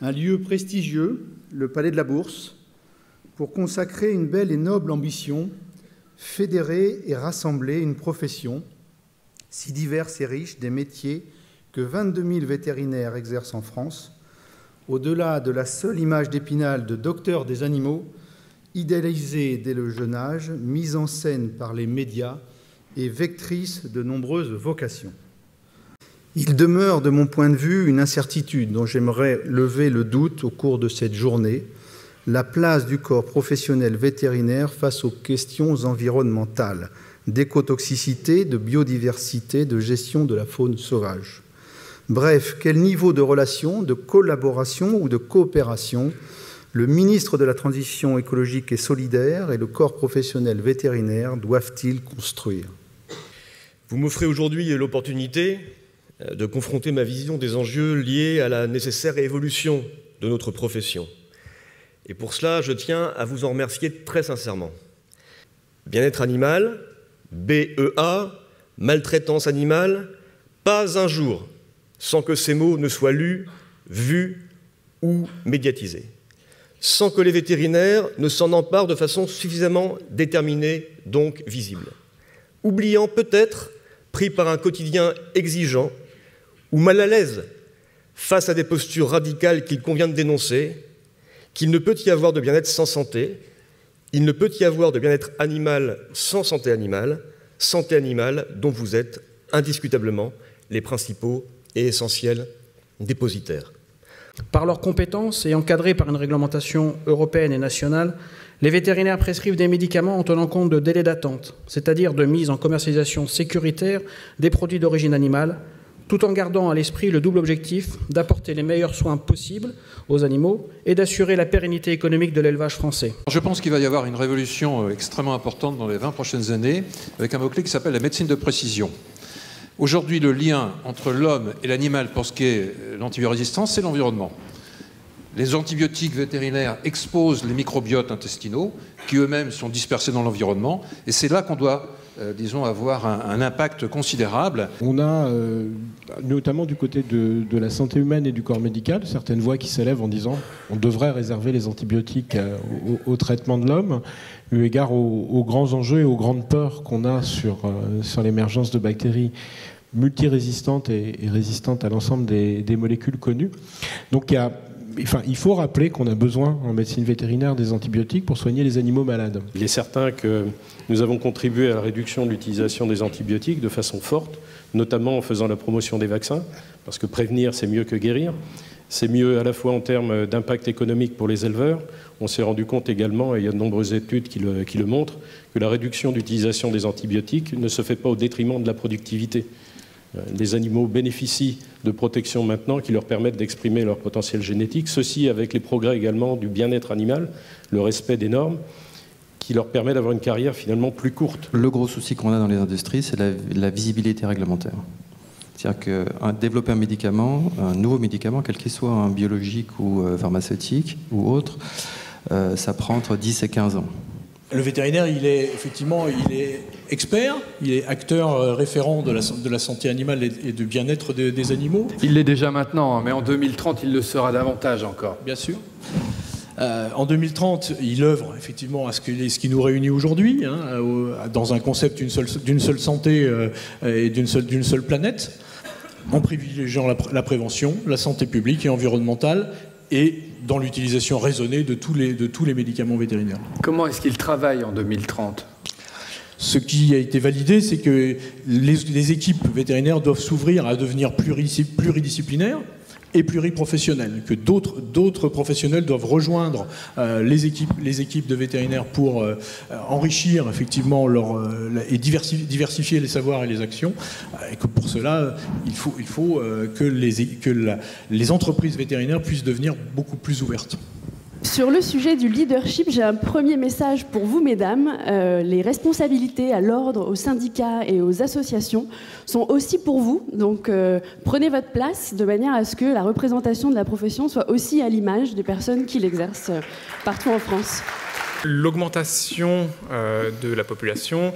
un lieu prestigieux, le Palais de la Bourse, pour consacrer une belle et noble ambition, fédérer et rassembler une profession si diverse et riche des métiers que 22 000 vétérinaires exercent en France, au-delà de la seule image d'Épinal de docteur des animaux, idéalisée dès le jeune âge, mise en scène par les médias et vectrice de nombreuses vocations. Il demeure, de mon point de vue, une incertitude dont j'aimerais lever le doute au cours de cette journée, la place du corps professionnel vétérinaire face aux questions environnementales, d'écotoxicité, de biodiversité, de gestion de la faune sauvage. Bref, quel niveau de relation, de collaboration ou de coopération le ministre de la Transition écologique et solidaire et le corps professionnel vétérinaire doivent-ils construire? Vous m'offrez aujourd'hui l'opportunité de confronter ma vision des enjeux liés à la nécessaire évolution de notre profession. Et pour cela, je tiens à vous en remercier très sincèrement. Bien-être animal, BEA, maltraitance animale, pas un jour sans que ces mots ne soient lus, vus ou médiatisés, sans que les vétérinaires ne s'en emparent de façon suffisamment déterminée, donc visible, oubliant peut-être, pris par un quotidien exigeant ou mal à l'aise face à des postures radicales qu'il convient de dénoncer, qu'il ne peut y avoir de bien-être sans santé, il ne peut y avoir de bien-être animal sans santé animale dont vous êtes indiscutablement les principaux et essentiels dépositaires. Par leurs compétences et encadrés par une réglementation européenne et nationale, les vétérinaires prescrivent des médicaments en tenant compte de délais d'attente, c'est-à-dire de mise en commercialisation sécuritaire des produits d'origine animale, tout en gardant à l'esprit le double objectif d'apporter les meilleurs soins possibles aux animaux et d'assurer la pérennité économique de l'élevage français. Je pense qu'il va y avoir une révolution extrêmement importante dans les 20 prochaines années, avec un mot-clé qui s'appelle la médecine de précision. Aujourd'hui, le lien entre l'homme et l'animal pour ce qui est l'antibiorésistance, c'est l'environnement. Les antibiotiques vétérinaires exposent les microbiotes intestinaux, qui eux-mêmes sont dispersés dans l'environnement, et c'est là qu'on doit, disons, avoir un impact considérable. On a, notamment du côté de la santé humaine et du corps médical, certaines voix qui s'élèvent en disant qu'on devrait réserver les antibiotiques au traitement de l'homme, eu égard aux grands enjeux et aux grandes peurs qu'on a sur l'émergence de bactéries multirésistantes et résistantes à l'ensemble des molécules connues. Donc il faut rappeler qu'on a besoin en médecine vétérinaire des antibiotiques pour soigner les animaux malades. Il est certain que nous avons contribué à la réduction de l'utilisation des antibiotiques de façon forte, notamment en faisant la promotion des vaccins, parce que prévenir, c'est mieux que guérir. C'est mieux à la fois en termes d'impact économique pour les éleveurs. On s'est rendu compte également, et il y a de nombreuses études qui le montrent, que la réduction d'utilisation des antibiotiques ne se fait pas au détriment de la productivité. Les animaux bénéficient de protections maintenant qui leur permettent d'exprimer leur potentiel génétique, ceci avec les progrès également du bien-être animal, le respect des normes, qui leur permet d'avoir une carrière finalement plus courte. Le gros souci qu'on a dans les industries, c'est la visibilité réglementaire. C'est-à-dire que développer un médicament, un nouveau médicament, quel qu'il soit, un biologique ou pharmaceutique ou autre, ça prend entre 10 et 15 ans. Le vétérinaire, il est expert, il est acteur référent de la santé animale et du bien-être des animaux. Il l'est déjà maintenant, mais en 2030, il le sera davantage encore. Bien sûr. En 2030, il œuvre effectivement à ce qui nous réunit aujourd'hui, dans un concept d'une seule santé et d'une seule planète, en privilégiant la prévention, la santé publique et environnementale, et dans l'utilisation raisonnée de tous les médicaments vétérinaires. Comment est-ce qu'il travaille en 2030 ? Ce qui a été validé, c'est que les équipes vétérinaires doivent s'ouvrir à devenir pluridisciplinaires et pluriprofessionnels, que d'autres professionnels doivent rejoindre les équipes de vétérinaires pour enrichir effectivement et diversifier les savoirs et les actions, et que pour cela il faut que les entreprises vétérinaires puissent devenir beaucoup plus ouvertes. Sur le sujet du leadership, j'ai un premier message pour vous, mesdames. Les responsabilités à l'ordre, aux syndicats et aux associations sont aussi pour vous. Donc prenez votre place de manière à ce que la représentation de la profession soit aussi à l'image des personnes qui l'exercent partout en France. L'augmentation de la population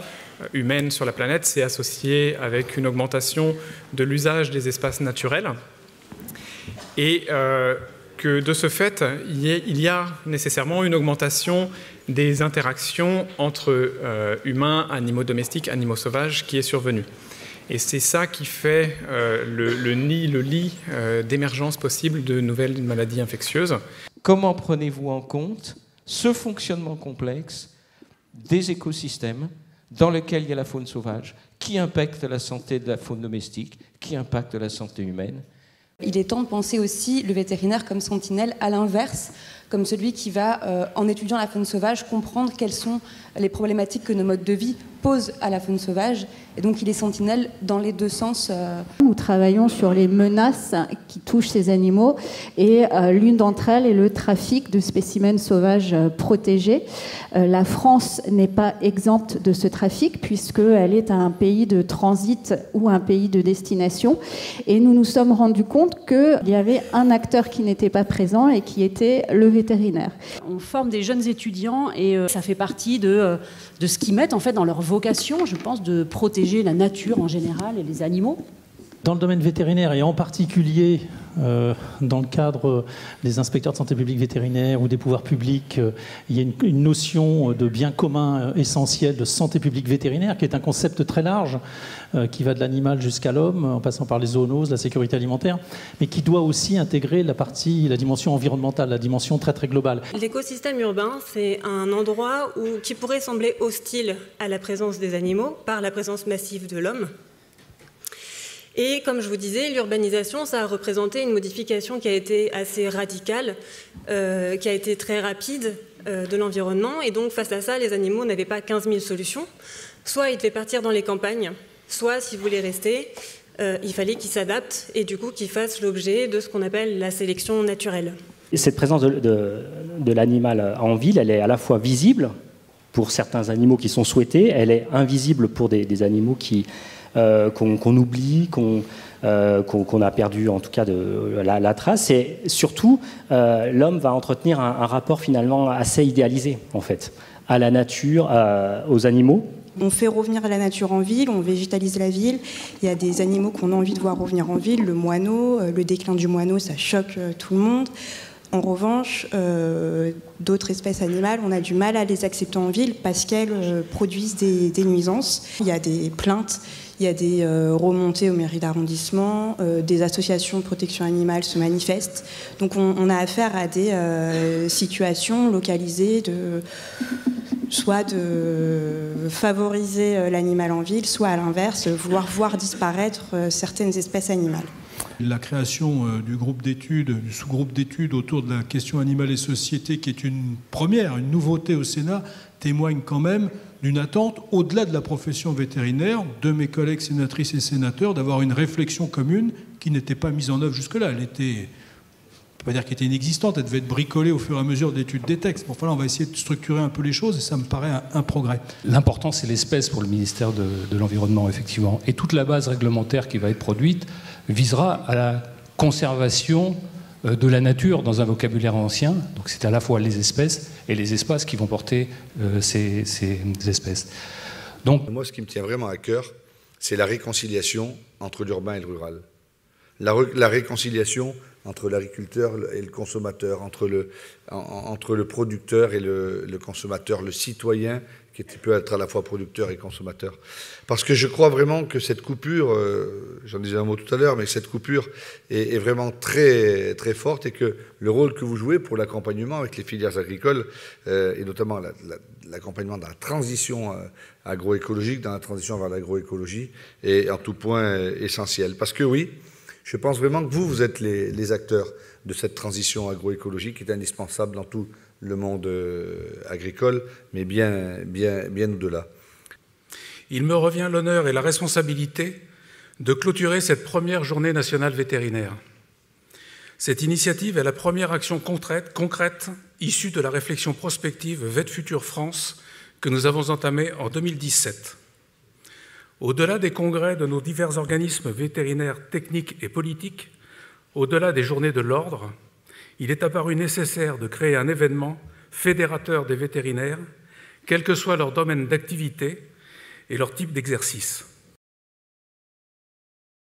humaine sur la planète s'est associée avec une augmentation de l'usage des espaces naturels. Et que de ce fait, il y a nécessairement une augmentation des interactions entre humains, animaux domestiques, animaux sauvages qui est survenue. Et c'est ça qui fait le lit d'émergence possible de nouvelles maladies infectieuses. Comment prenez-vous en compte ce fonctionnement complexe des écosystèmes dans lesquels il y a la faune sauvage, qui impacte la santé de la faune domestique, qui impacte la santé humaine? Il est temps de penser aussi le vétérinaire comme sentinelle à l'inverse, comme celui qui va, en étudiant la faune sauvage, comprendre quelles sont les problématiques que nos modes de vie posent à la faune sauvage. Et donc il est sentinelle dans les deux sens. Nous travaillons sur les menaces qui touchent ces animaux et l'une d'entre elles est le trafic de spécimens sauvages protégés. La France n'est pas exempte de ce trafic puisqu'elle est un pays de transit ou un pays de destination. Et nous nous sommes rendus compte qu'il y avait un acteur qui n'était pas présent et qui était le vétérinaire. On forme des jeunes étudiants et ça fait partie de ce qu'ils mettent en fait dans leur vocation, je pense, de protéger la nature en général et les animaux. Dans le domaine vétérinaire et en particulier dans le cadre des inspecteurs de santé publique vétérinaire ou des pouvoirs publics, il y a une notion de bien commun essentiel de santé publique vétérinaire qui est un concept très large qui va de l'animal jusqu'à l'homme en passant par les zoonoses, la sécurité alimentaire, mais qui doit aussi intégrer la dimension environnementale, la dimension très très globale. L'écosystème urbain, c'est un endroit qui pourrait sembler hostile à la présence des animaux par la présence massive de l'homme. Et comme je vous disais, l'urbanisation, ça a représenté une modification qui a été assez radicale, qui a été très rapide de l'environnement. Et donc, face à ça, les animaux n'avaient pas 15 000 solutions. Soit ils devaient partir dans les campagnes, soit, s'ils voulaient rester, il fallait qu'ils s'adaptent et du coup qu'ils fassent l'objet de ce qu'on appelle la sélection naturelle. Cette présence de l'animal en ville, elle est à la fois visible pour certains animaux qui sont souhaités, elle est invisible pour des animaux qu'on oublie, qu'on a perdu en tout cas la trace. Et surtout, l'homme va entretenir un rapport finalement assez idéalisé en fait, à la nature, aux animaux. On fait revenir la nature en ville, on végétalise la ville. Il y a des animaux qu'on a envie de voir revenir en ville. Le moineau, le déclin du moineau, ça choque tout le monde. En revanche, d'autres espèces animales, on a du mal à les accepter en ville parce qu'elles produisent des nuisances. Il y a des plaintes, il y a des remontées aux mairies d'arrondissement, des associations de protection animale se manifestent. Donc on a affaire à des situations localisées soit de favoriser l'animal en ville, soit à l'inverse, vouloir voir disparaître certaines espèces animales. La création du groupe d'études, du sous-groupe d'études autour de la question animale et société, qui est une première, une nouveauté au Sénat, témoigne quand même d'une attente, au-delà de la profession vétérinaire, de mes collègues sénatrices et sénateurs, d'avoir une réflexion commune qui n'était pas mise en œuvre jusque-là. Elle était, on ne peut pas dire qu'elle était inexistante, elle devait être bricolée au fur et à mesure de l'étude des textes. Bon, voilà, on va essayer de structurer un peu les choses et ça me paraît un progrès. L'important, c'est l'espèce pour le ministère de l'Environnement, effectivement. Et toute la base réglementaire qui va être produite visera à la conservation de la nature dans un vocabulaire ancien. Donc c'est à la fois les espèces et les espaces qui vont porter ces espèces. Donc, moi, ce qui me tient vraiment à cœur, c'est la réconciliation entre l'urbain et le rural. La réconciliation entre l'agriculteur et le consommateur, entre le producteur et le consommateur, le citoyen qui peut être à la fois producteur et consommateur. Parce que je crois vraiment que cette coupure, j'en disais un mot tout à l'heure, mais cette coupure est vraiment très, très forte et que le rôle que vous jouez pour l'accompagnement avec les filières agricoles, et notamment l'accompagnement dans la transition agroécologique, dans la transition vers l'agroécologie, est en tout point essentiel. Parce que oui, je pense vraiment que vous êtes les acteurs de cette transition agroécologique qui est indispensable dans tout le monde agricole, mais bien au-delà. Il me revient l'honneur et la responsabilité de clôturer cette première journée nationale vétérinaire. Cette initiative est la première action concrète issue de la réflexion prospective VetFuture France que nous avons entamée en 2017. Au-delà des congrès de nos divers organismes vétérinaires techniques et politiques, au-delà des journées de l'ordre, il est apparu nécessaire de créer un événement fédérateur des vétérinaires, quel que soit leur domaine d'activité et leur type d'exercice.